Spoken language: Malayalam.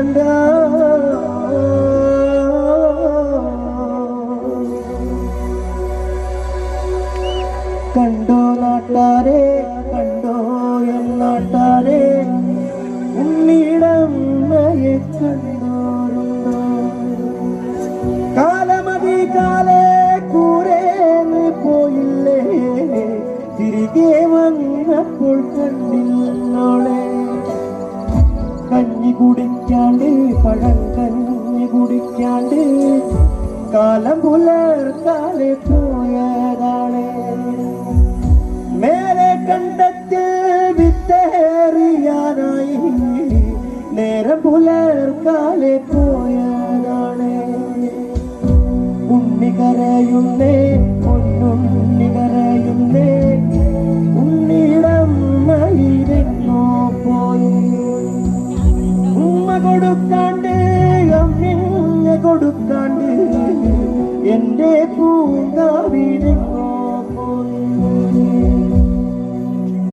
കണ്ട കണ്ടോ നാട്ടാരെ കണ്ടോ എന്നാട്ടാരെ ഉണ്ണിടമ്മയെ കണ്ടോരുണ്ടോ കാലമതി കാലേ കൂരേന്ന് പോയില്ലേ തിരികെ വന്നപ്പോൾ കണ്ടില്ലോളെ കഞ്ഞി കുടിക്കാണ്ട് പഴം കഞ്ഞി കുടിക്കാണ്ട് കാലം പുലർത്താതെ പോയതാണ് മേലെ കണ്ടത്തിൽ വിത്തേറിയാനായി നേരം പുലർക്കാലെ പോയതാണ് ഉണ്ണി കരയുന്നേ പൊന്നുണ്ണി